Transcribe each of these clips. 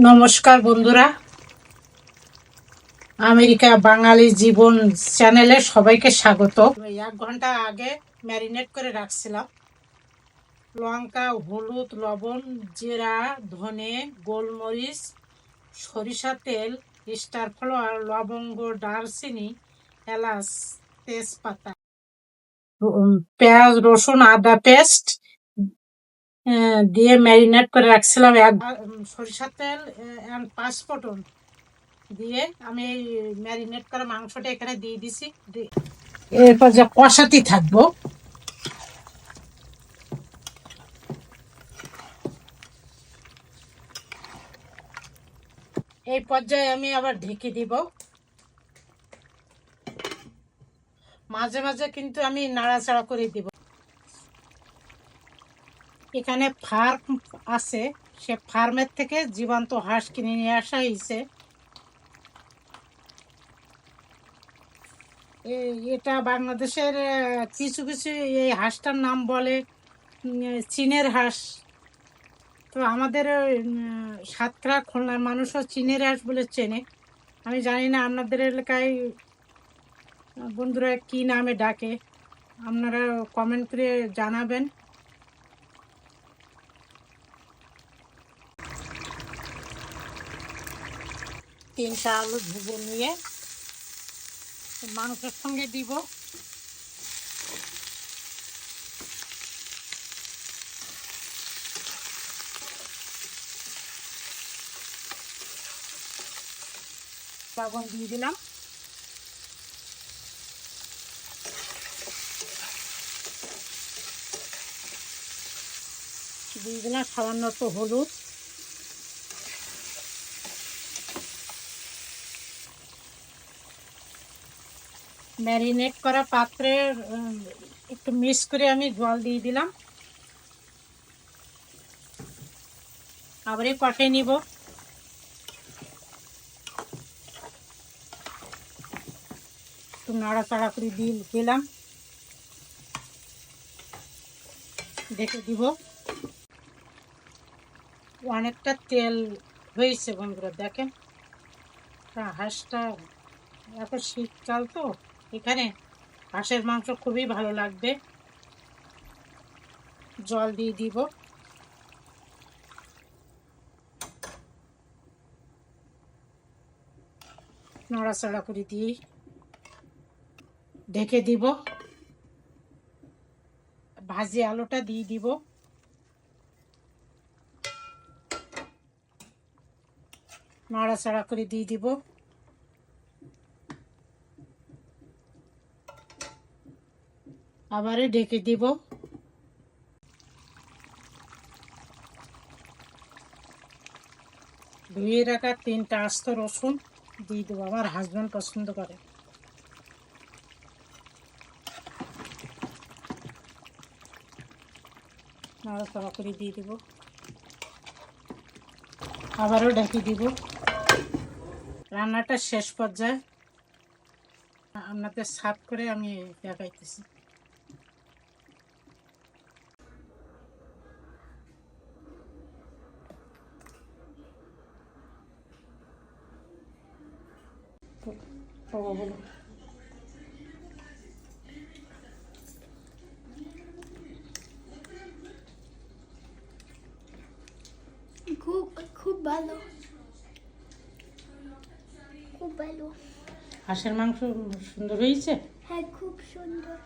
নমস্কার বন্ধুরা, আমেরিকা বাঙালি জীবন চ্যানেলে সবাইকে স্বাগত। 1 ঘন্টা আগে ম্যারিনেট করে রাখছিলাম। লঙ্কা, হলুদ, লবণ, জিরা, ধনে, গোলমরিচ, সরিষা তেল, স্টার ফ্লাওয়ার, লবঙ্গ, দারচিনি, এলাচ, তেজপাতা, পেঁয়াজ, রসুন, আদা পেস্ট দিয়ে ম্যারিনেট করে রাখছিলাম। সরিষার তেল 5 ফোঁটন দিয়ে আমি এই ম্যারিনেট করা মাংসটা এখানে দিয়ে দিছি। এরপর যে কষাতে থাকবো। এই পর্যায়ে আমি আবার ঢেকে দিব। মাঝে মাঝে কিন্তু আমি নাড়াচাড়া করে দিব। এখানে ফার্ম আছে, সে ফার্মের থেকে জীবন্ত হাঁস কিনে নিয়ে আসা হয়েছে। এটা বাংলাদেশের কিছু কিছু এই হাঁসটার নাম বলে চীনের হাঁস। তো আমাদের সাতক্ষীরা খুলনার মানুষও চীনের হাঁস বলে চেনে। আমি জানি না আপনাদের এলাকায় বন্ধুরা কি নামে ডাকে, আপনারা কমেন্ট করে জানাবেন। তিনটা আলু ভেজে নিয়ে মাংসের সঙ্গে দিব। লবণ দিয়ে দিলাম। দিয়ে দিলাম সামান্য একটু হলুদ। ম্যারিনেট করা পাত্রে একটু মিক্স করে আমি জল দিয়ে দিলাম। আবারই কষাই নিব। একটু নাড়াচাড়া করে দিলাম, দেখে দিব। অনেকটা তেল হয়েছে বন্ধুরা, দেখেন। হাঁসটা এখন শীতকাল তো, এখানে হাঁসের মাংস খুবই ভালো লাগবে। জল দিয়ে দিব। নাড়াচাড়া করে দিয়ে ঢেকে দিব। ভাজি আলুটা দিয়ে দিব। নাড়াচাড়া করে দিয়ে দিব। আবারও ঢেকে দিব। ধুয়ে রাখা 3টা আস্ত রসুন দিয়ে দেবো, আমার হাজব্যান্ড পছন্দ করে। নাড়াচাড়া করে দিয়ে দেব। আবারও ঢেকে দিব। রান্নাটা শেষ পর্যায়ে আপনাদের সাফ করে আমি দেখাইতেছি। বলো। খুব খুব ভালো, খুব ভালো। হাঁসের মাংস সুন্দর হয়েছে। হ্যাঁ, খুব সুন্দর।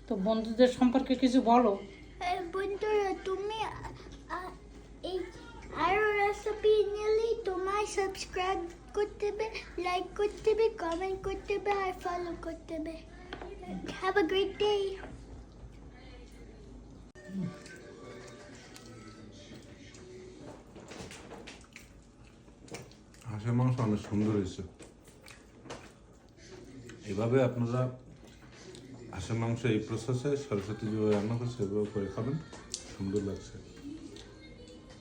তো বন্ধুদের সম্পর্কে কিছু বলো। বন্ধুরা, তুমি এই আরো রেসিপি নিলে তোমায় সাবস্ক্রাইব করতে হবে, লাইক করতে হবে, কমেন্ট করতে হবে আর ফলো করতে হবে। Have a great day. হাঁসের মাংস অনেক সুন্দর হয়েছে। এভাবে আপনারা হাঁসের মাংস এই প্রসেসে সরস্বতী যেভাবে রান্না করছে সেভাবে করে খাবেন, সুন্দর লাগছে,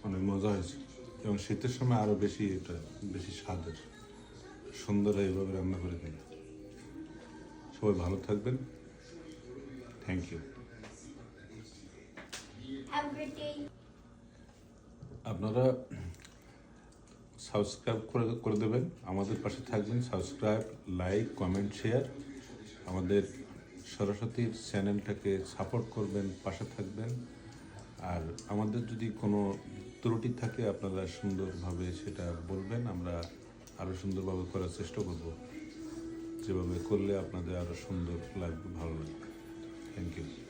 অনেক মজা হয়েছে। এবং শীতের সময় আরও বেশি এটা বেশি স্বাদের, সুন্দর এইভাবে রান্না করে খেলে। সবাই ভালো থাকবেন। Thank you. Have a great day. আপনারা সাবস্ক্রাইব করে দেবেন, আমাদের পাশে থাকবেন। Subscribe, like, comment, share. আমাদের সরস্বতীর চ্যানেলটাকে সাপোর্ট করবেন, পাশে থাকবেন। আর আমাদের যদি কোনো ত্রুটি থাকে আপনারা সুন্দরভাবে সেটা বলবেন, আমরা আরও সুন্দরভাবে করার চেষ্টা করব। যেভাবে করলে আপনাদের আরও সুন্দর লাগবে, ভালো লাগবে। Thank you.